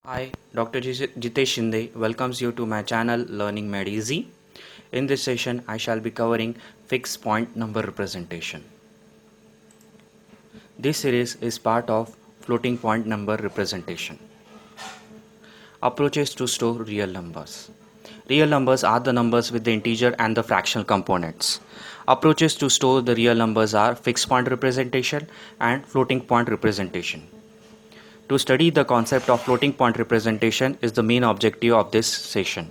Hi, Dr. Jitesh Shinde welcomes you to my channel Learning Made Easy. In this session, I shall be covering fixed point number representation. This series is part of floating point number representation. Approaches to store real numbers. Real numbers are the numbers with the integer and the fractional components. Approaches to store the real numbers are fixed point representation and floating point representation. To study the concept of floating point representation is the main objective of this session.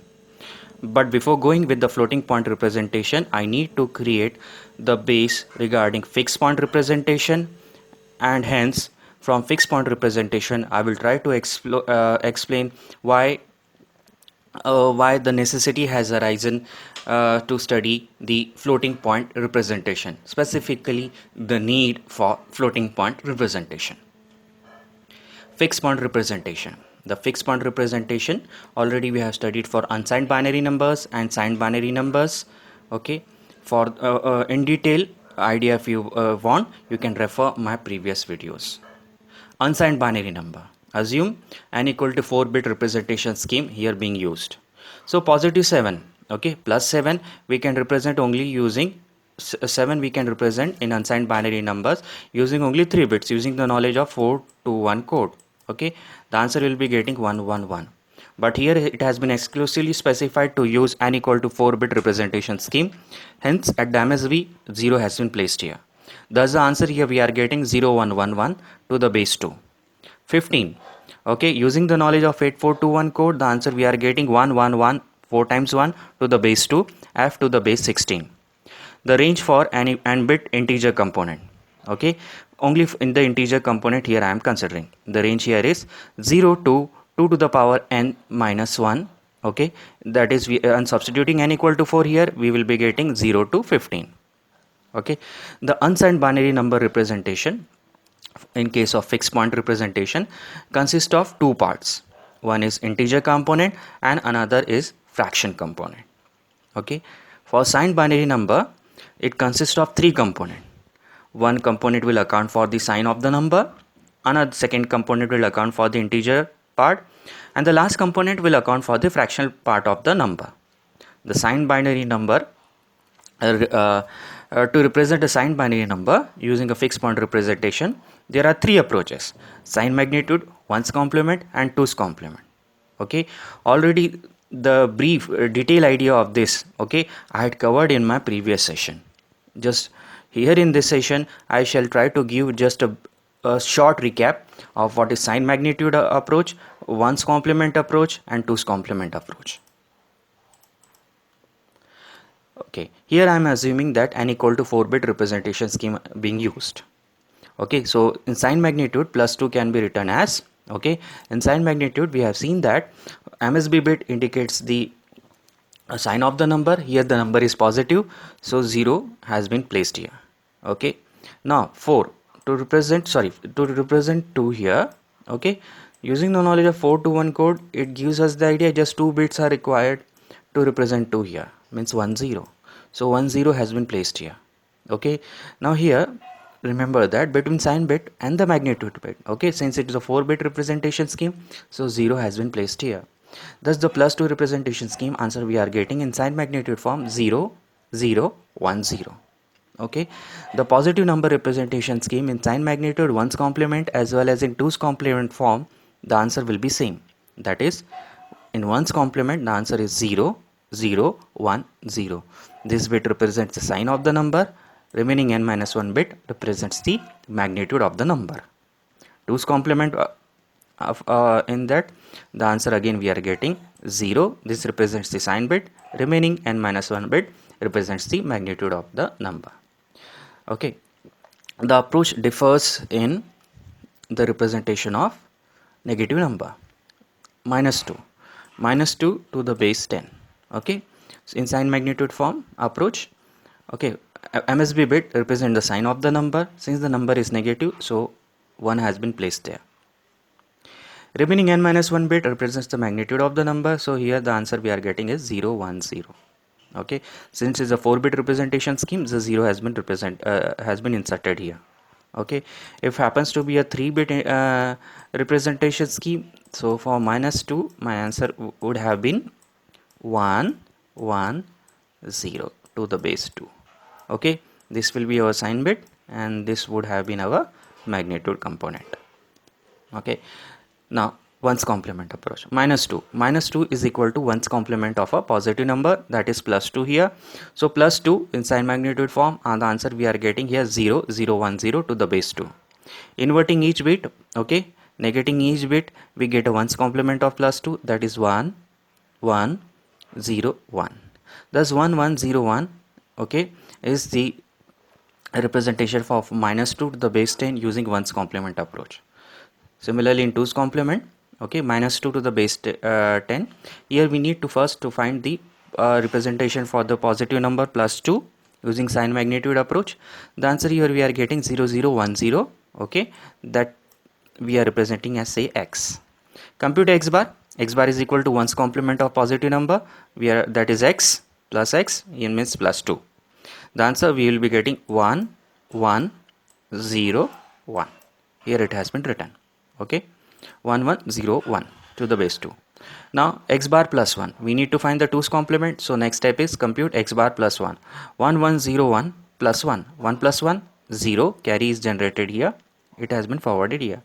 But before going with the floating point representation, I need to create the base regarding fixed point representation, and hence from fixed point representation I will try to explain why the necessity has arisen to study the floating point representation, specifically the need for floating point representation. Fixed point representation. The fixed point representation already we have studied for unsigned binary numbers and signed binary numbers. Okay, for in detail idea if you want, you can refer my previous videos. Unsigned binary number. Assume n equal to 4-bit representation scheme here being used. So positive 7, okay, plus 7 we can represent only using 7 we can represent in unsigned binary numbers using only 3 bits using the knowledge of 4 to 1 code. Okay, the answer will be getting 111. But here it has been exclusively specified to use n equal to 4-bit representation scheme. Hence at the MSB 0 has been placed here. Thus the answer here we are getting 0111 to the base 2. 15. Okay, using the knowledge of 8421 code, the answer we are getting 111 4 times 1 to the base 2 f to the base 16. The range for n bit integer component. Okay, only in the integer component here I am considering. The range here is 0 to 2 to the power n minus 1. Okay, that is and substituting n equal to 4 here we will be getting 0 to 15. Okay, the unsigned binary number representation in case of fixed point representation consists of two parts. One is integer component and another is fraction component. Okay, for signed binary number it consists of three components. One component will account for the sign of the number, another second component will account for the integer part, and the last component will account for the fractional part of the number. The signed binary number to represent a signed binary number using a fixed point representation, there are three approaches: sign magnitude, 1's complement and 2's complement. Okay, already the brief detailed idea of this, okay, I had covered in my previous session. Just here in this session I shall try to give just a short recap of what is sign magnitude approach, 1's complement approach and 2's complement approach. Okay, here I am assuming that n equal to 4-bit representation scheme being used. Okay, so in sign magnitude plus 2 can be written as, okay, in sign magnitude we have seen that MSB bit indicates the sign of the number. Here the number is positive, so 0 has been placed here. Okay, now 4 to represent 2 here. Okay, using the knowledge of 4 to 1 code, it gives us the idea just 2 bits are required to represent 2 here, means 10. So 10 has been placed here. Okay, now here remember that between sign bit and the magnitude bit, okay, since it is a 4-bit representation scheme, so 0 has been placed here. Thus the plus 2 representation scheme answer we are getting in sign magnitude form 0 0 1 0. Okay, the positive number representation scheme in sign magnitude 1's complement as well as in 2's complement form, the answer will be same. That is, in 1's complement the answer is 0 0 1 0. This bit represents the sign of the number, remaining n minus 1 bit represents the magnitude of the number. 2's complement in that the answer again we are getting 0, this represents the sign bit, remaining n minus 1 bit represents the magnitude of the number. Okay, the approach differs in the representation of negative number. Minus 2 to the base 10. Okay, so in sign magnitude form approach, okay, MSB bit represent the sign of the number. Since the number is negative, so 1 has been placed there. Remaining n minus 1 bit represents the magnitude of the number, so here the answer we are getting is 0 1 0. Okay, since it's a 4-bit representation scheme, the 0 has been inserted here. Okay, if happens to be a 3-bit representation scheme, so for -2 my answer would have been 1 1 0 to the base 2. Okay, this will be our sign bit and this would have been our magnitude component. Okay, now ones complement approach. Minus 2 is equal to ones complement of a positive number, that is +2 here. So +2 in sign magnitude form, and the answer we are getting here 0 0 1 0 to the base 2. Inverting each bit, okay, negating each bit, we get a ones complement of +2, that is 1 1 0 1. Thus 1 1 0 1, okay, is the representation of -2 to the base 10 using ones complement approach. Similarly in 2's complement, okay, -2 to the base 10. Here we need to first to find the representation for the positive number +2 using sign magnitude approach. The answer here we are getting 0 0 1 0, okay, that we are representing as say x. Compute x bar. X bar is equal to one's complement of positive number, we are, that is x plus x, it means +2. The answer we will be getting 1 1 0 1. Here it has been written, okay, 1 1 0 1 to the base 2. Now x bar plus 1, we need to find the 2's complement, so next step is compute x bar plus 1. 1 1 0 1 plus 1, 1 plus 1 0, carry is generated here, it has been forwarded here.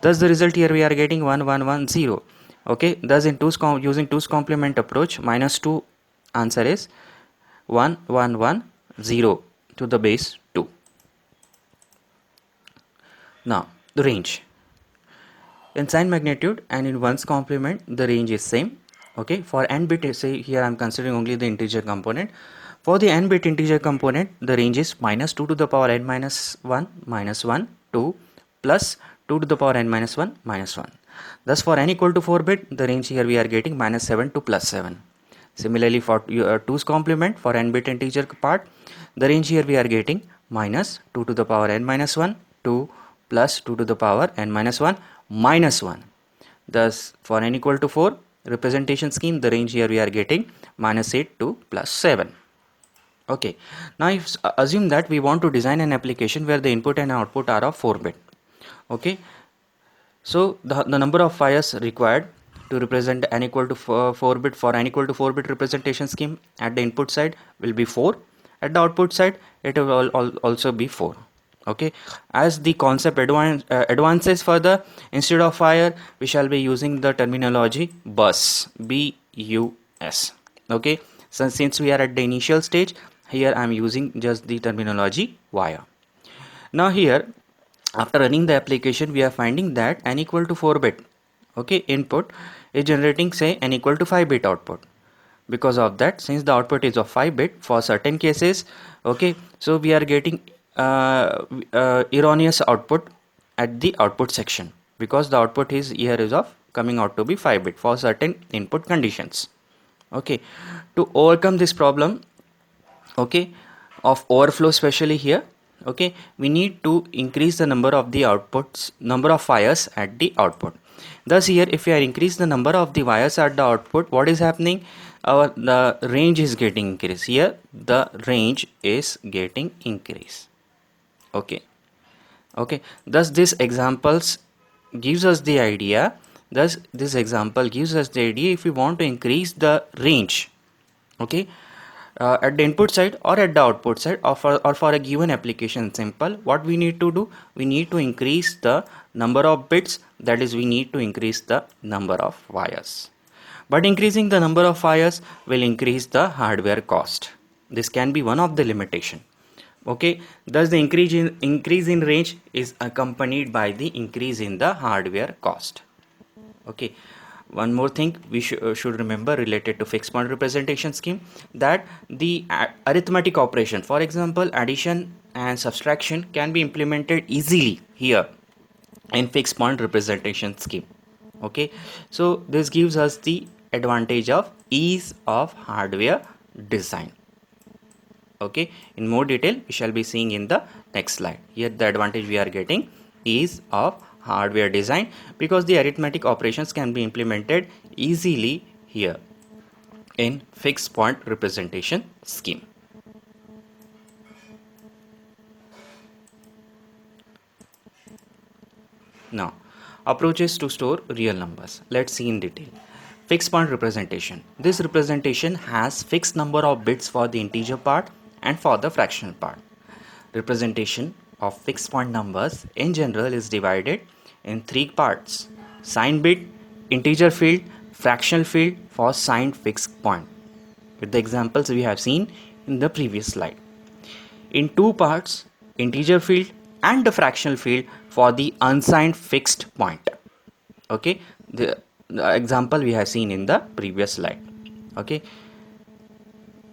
Thus the result here we are getting 1 1 1 0. Okay, thus in using 2's complement approach, -2 answer is 1 1 1 0 to the base 2. Now the range. In sign magnitude and in ones complement, the range is same. Okay, for n bit, say here I am considering only the integer component. For the n bit integer component, the range is -2 to the power n minus 1 -1 to plus 2 to the power n minus 1 -1. Thus for n equal to 4 bit, the range here we are getting -7 to +7. Similarly for 2's complement, for n bit integer part, the range here we are getting -2 to the power n minus 1 to plus 2 to the power n minus 1 -1. Thus for n equal to 4 representation scheme, the range here we are getting -8 to +7. Okay, now if assume that we want to design an application where the input and output are of 4 bit. Okay, so the number of wires required to represent n equal to 4 bit, for n equal to 4 bit representation scheme, at the input side will be 4, at the output side it will also be 4. Okay, as the concept advances further, instead of wire we shall be using the terminology bus, BUS. Okay, so since we are at the initial stage, here I am using just the terminology wire. Now here, after running the application, we are finding that n equal to 4 bit, okay, input is generating say n equal to 5 bit output. Because of that, since the output is of 5 bit for certain cases, okay, so we are getting erroneous output at the output section, because the output is here is of coming out to be 5 bit for certain input conditions. Okay, to overcome this problem, okay, of overflow, especially here, okay, we need to increase the number of the outputs, number of wires at the output. Thus here, if we are increase the number of the wires at the output, what is happening, the range is getting increased. Here the range is getting increased. Okay, okay, thus this examples gives us the idea, thus this example gives us the idea, if we want to increase the range, okay, at the input side or at the output side, or for a given application, simple, what we need to do, we need to increase the number of bits, that is we need to increase the number of wires. But increasing the number of wires will increase the hardware cost. This can be one of the limitation. Okay, thus the increase in range is accompanied by the increase in the hardware cost. Okay, one more thing we should remember related to fixed point representation scheme, that the arithmetic operation, for example addition and subtraction, can be implemented easily here in fixed point representation scheme. Okay, so this gives us the advantage of ease of hardware design. Okay, in more detail we shall be seeing in the next slide. Here the advantage we are getting is of hardware design, because the arithmetic operations can be implemented easily here in fixed point representation scheme. Now, approaches to store real numbers. Let's see in detail. Fixed point representation. This representation has fixed number of bits for the integer part and for the fractional part. Representation of fixed point numbers in general is divided in three parts: signed bit, integer field, fractional field for signed fixed point, with the examples we have seen in the previous slide. In two parts, integer field and the fractional field for the unsigned fixed point. Okay, the example we have seen in the previous slide. Okay,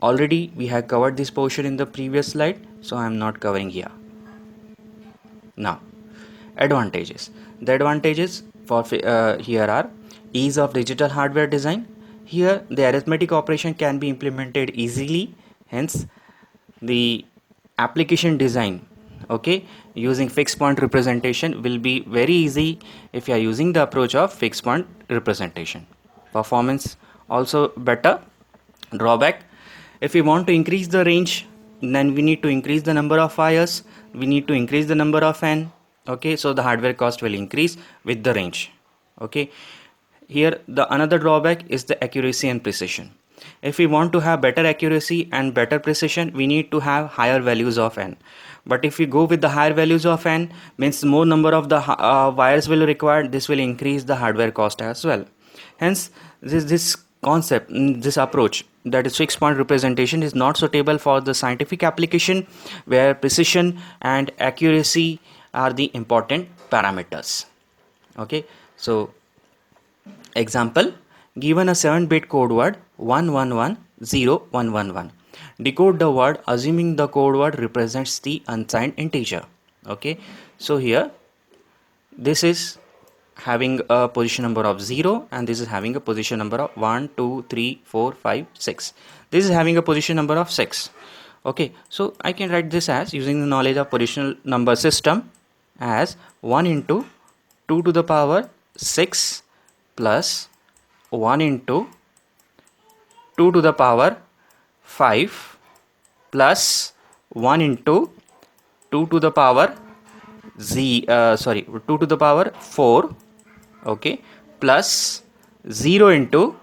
already we have covered this portion in the previous slide, so I am not covering here. Now, advantages. The advantages for here are ease of digital hardware design. Here the arithmetic operation can be implemented easily, hence the application design, okay, using fixed point representation will be very easy if you are using the approach of fixed point representation. Performance also better. Drawback: if we want to increase the range, then we need to increase the number of wires, we need to increase the number of n, okay, so the hardware cost will increase with the range. Okay, here the another drawback is the accuracy and precision. If we want to have better accuracy and better precision, we need to have higher values of n. But if we go with the higher values of n, means more number of the wires will require, this will increase the hardware cost as well. Hence this concept, this approach, that is fixed point representation, is not suitable for the scientific application where precision and accuracy are the important parameters. Okay, so example, given a 7-bit code word 11101111. Decode the word assuming the code word represents the unsigned integer. Okay, so here this is having a position number of 0 and this is having a position number of 1 2 3 4 5 6. This is having a position number of 6. Okay, so I can write this as, using the knowledge of positional number system, as 1 into 2 to the power 6 plus 1 into 2 to the power 5 plus 1 into 2 to the power 2 to the power 4, okay, plus 0 into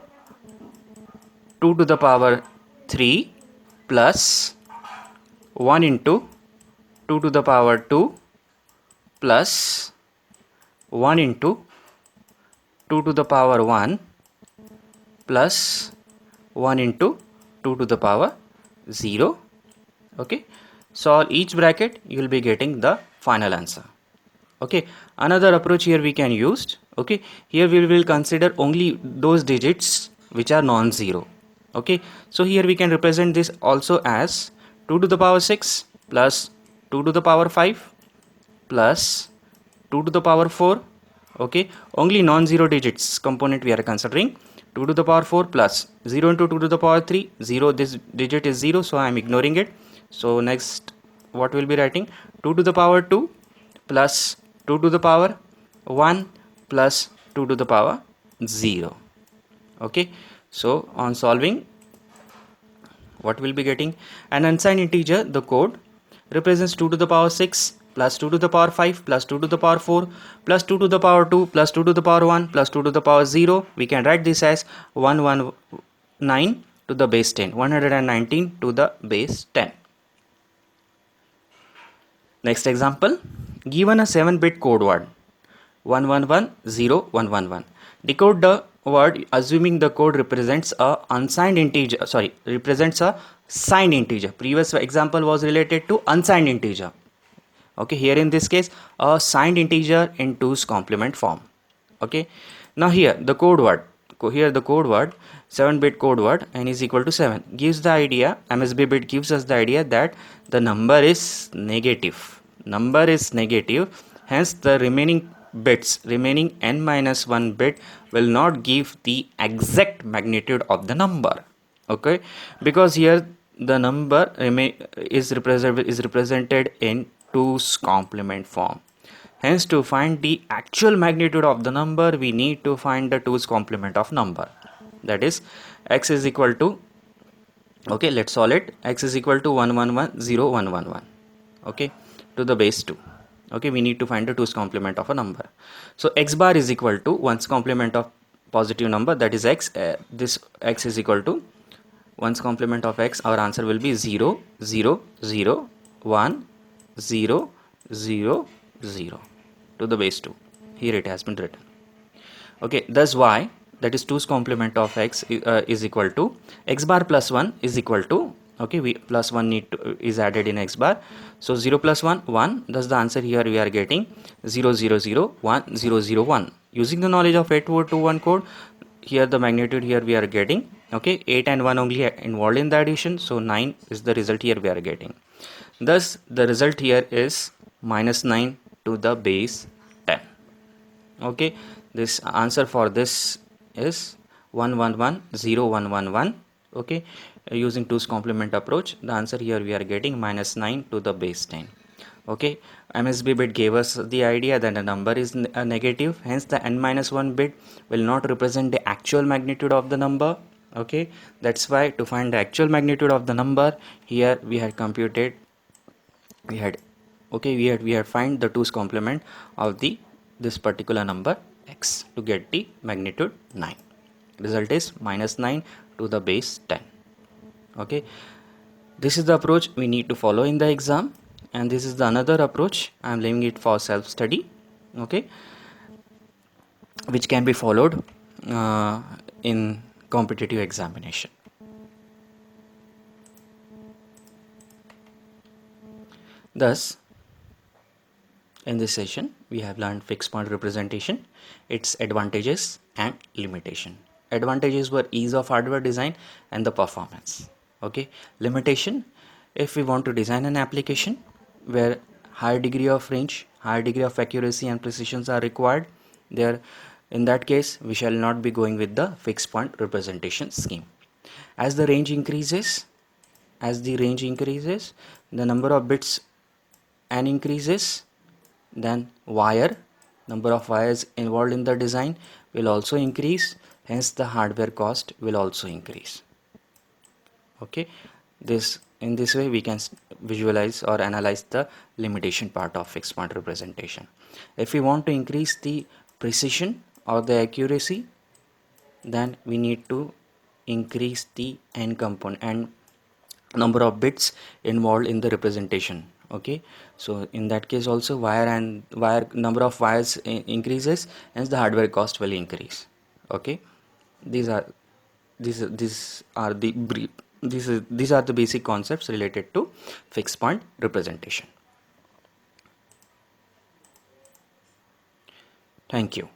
2 to the power 3 plus 1 into 2 to the power 2 plus 1 into 2 to the power 1 plus 1 into 2 to the power 0. Okay, solve each bracket, you will be getting the final answer. Okay, another approach here we can use. Okay, here we will consider only those digits which are non-zero. Okay, so here we can represent this also as 2 to the power 6 plus 2 to the power 5 plus 2 to the power 4. Okay, only non-zero digits component we are considering. 2 to the power 4 plus 0 into 2 to the power 3, 0, this digit is 0, so I am ignoring it. So next, what we'll be writing, 2 to the power 2 plus 2 to the power 1 plus 2 to the power 0. Okay, so on solving, what we'll be getting, an unsigned integer, the code represents 2 to the power 6 plus 2 to the power 5 plus 2 to the power 4 plus 2 to the power 2 plus 2 to the power 1 plus 2 to the power 0. We can write this as 119 to the base 10, 119 to the base 10. Next example, given a 7-bit code word 111011. Decode the word assuming the code represents a unsigned integer, represents a signed integer. Previous example was related to unsigned integer. Okay, here in this case a signed integer in 2's complement form. Okay, now here the code word, 7-bit code word n is equal to 7 gives the idea, MSB bit gives us the idea that the number is negative. Hence the remaining bits, remaining n minus 1 bit will not give the exact magnitude of the number. Okay, because here the number is represented in 2's complement form. Hence, to find the actual magnitude of the number, we need to find the 2's complement of number. That is, x is equal to, okay, let's solve it. X is equal to 111011, okay, to the base 2. Okay, we need to find the 2's complement of a number. So x bar is equal to 1's complement of positive number, that is x. This x is equal to 1's complement of x. Our answer will be 0 0 0 1 0 0 0 to the base 2. Here it has been written. Okay, thus y, that is 2's complement of x is equal to x bar plus 1 is equal to, okay, we plus 1 is added in x bar. So 0 plus 1 1, thus the answer here we are getting 0 0 0 1 0 0 1. Using the knowledge of 8421 code, here the magnitude here we are getting, okay, 8 and 1 only involved in the addition, so 9 is the result here we are getting. Thus the result here is minus 9 to the base 10. Okay, this answer for this is 1110111. Okay, using 2's complement approach, the answer here we are getting minus 9 to the base 10. Okay, MSB bit gave us the idea that a number is a negative, hence the n minus 1 bit will not represent the actual magnitude of the number. Okay, that's why to find the actual magnitude of the number, here we had computed, we had find the 2's complement of this particular number x to get the magnitude 9. Result is minus 9 to the base 10. Okay, this is the approach we need to follow in the exam, and this is the another approach I am leaving it for self study. Okay, which can be followed in competitive examination. Thus, in this session, we have learned fixed point representation, its advantages and limitation. Advantages were ease of hardware design and the performance. Okay, limitation, if we want to design an application where higher degree of range, higher degree of accuracy and precisions are required, there in that case we shall not be going with the fixed point representation scheme. As the range increases, the number of bits n increases, then number of wires involved in the design will also increase, hence the hardware cost will also increase. Okay, in this way we can visualize or analyze the limitation part of fixed point representation. If we want to increase the precision or the accuracy, then we need to increase the n component and number of bits involved in the representation. Okay, so in that case also wire number of wires increases, hence the hardware cost will increase. Okay, these are the basic concepts related to fixed point representation. Thank you.